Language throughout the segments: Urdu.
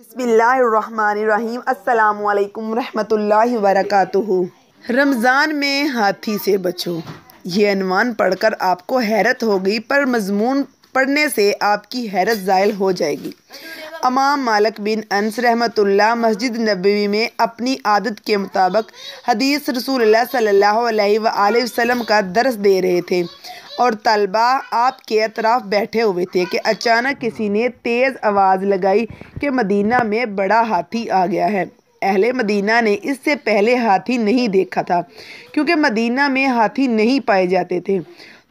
بسم اللہ الرحمن الرحیم۔ السلام علیکم ورحمۃ اللہ وبرکاتہ۔ رمضان میں ہاتھی سے بچو، یہ عنوان پڑھ کر آپ کو حیرت ہوگی، پر مضمون پڑھنے سے آپ کی حیرت زائل ہو جائے گی۔ امام مالک بن انس رحمۃ اللہ مسجد نبوی میں اپنی عادت کے مطابق حدیث رسول اللہ صلی اللہ علیہ وآلہ وسلم کا درس دے رہے تھے اور طلبہ آپ کے اطراف بیٹھے ہوئے تھے کہ اچانک کسی نے تیز آواز لگائی کہ مدینہ میں بڑا ہاتھی آ گیا ہے۔ اہل مدینہ نے اس سے پہلے ہاتھی نہیں دیکھا تھا، کیونکہ مدینہ میں ہاتھی نہیں پائے جاتے تھے،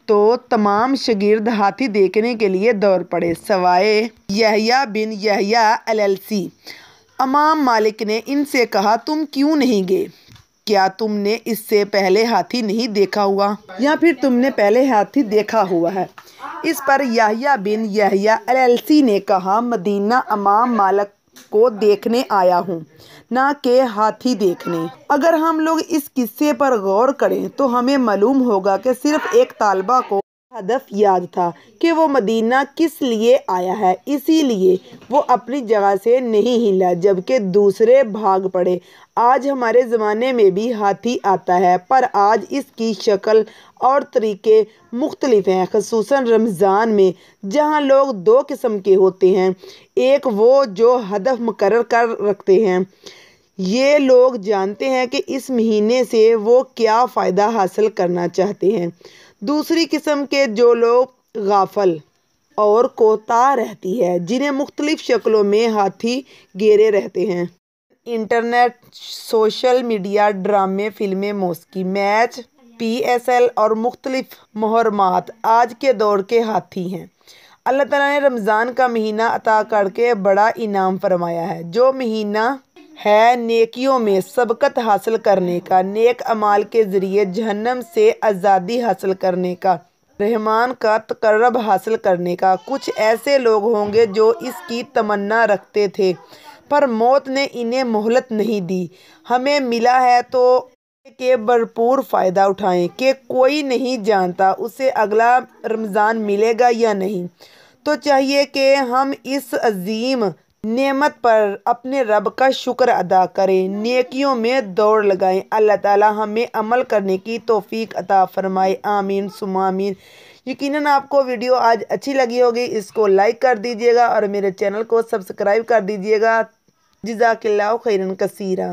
تو تمام شاگرد ہاتھی دیکھنے کے لیے دوڑ پڑے سوائے یحییٰ بن یحییٰ اللیثی۔ امام مالک نے ان سے کہا، تم کیوں نہیں گئے؟ کیا تم نے اس سے پہلے ہاتھی نہیں دیکھا ہوا، یا پھر تم نے پہلے ہاتھی دیکھا ہوا ہے؟ اس پر یحییٰ بن یحییٰ اللیثی نے کہا، مدینہ امام مالک کو دیکھنے آیا ہوں، نہ کہ ہاتھی دیکھنے۔ اگر ہم لوگ اس قصے پر غور کریں تو ہمیں معلوم ہوگا کہ صرف ایک طالبہ کو ہدف یاد تھا کہ وہ مدینہ کس لیے آیا ہے، اسی لیے وہ اپنی جگہ سے نہیں ہلا، جبکہ دوسرے بھاگ پڑے۔ آج ہمارے زمانے میں بھی ہاتھی آتا ہے، پر آج اس کی شکل اور طریقے مختلف ہیں، خصوصاً رمضان میں، جہاں لوگ دو قسم کے ہوتے ہیں۔ ایک وہ جو ہدف مقرر کر رکھتے ہیں، یہ لوگ جانتے ہیں کہ اس مہینے سے وہ کیا فائدہ حاصل کرنا چاہتے ہیں۔ دوسری قسم کے جو لوگ غافل اور کوتاہ رہتی ہے، جنہیں مختلف شکلوں میں ہاتھی گھیرے رہتے ہیں۔ انٹرنیٹ، سوشل میڈیا، ڈرامے، فلمیں، موسیقی، میچ، PSL اور مختلف محرمات آج کے دور کے ہاتھی ہیں۔ اللہ تعالیٰ نے رمضان کا مہینہ عطا کر کے بڑا انعام فرمایا ہے، جو مہینہ ہے نیکیوں میں سبقت حاصل کرنے کا، نیک اعمال کے ذریعے جہنم سے آزادی حاصل کرنے کا، رحمان کا تقرب حاصل کرنے کا۔ کچھ ایسے لوگ ہوں گے جو اس کی تمنا رکھتے تھے، پر موت نے انہیں مہلت نہیں دی۔ ہمیں ملا ہے تو کہ بھرپور فائدہ اٹھائیں، کہ کوئی نہیں جانتا اسے اگلا رمضان ملے گا یا نہیں۔ تو چاہیے کہ ہم اس عظیم نعمت پر اپنے رب کا شکر ادا کریں، نیکیوں میں دوڑ لگائیں۔ اللہ تعالیٰ ہمیں عمل کرنے کی توفیق عطا فرمائے، آمین ثم آمین۔ یقیناً آپ کو ویڈیو آج اچھی لگی ہوگی، اس کو لائک کر دیجیے گا اور میرے چینل کو سبسکرائب کر دیجیے گا۔ جزاک اللہ خیرا کثیرا۔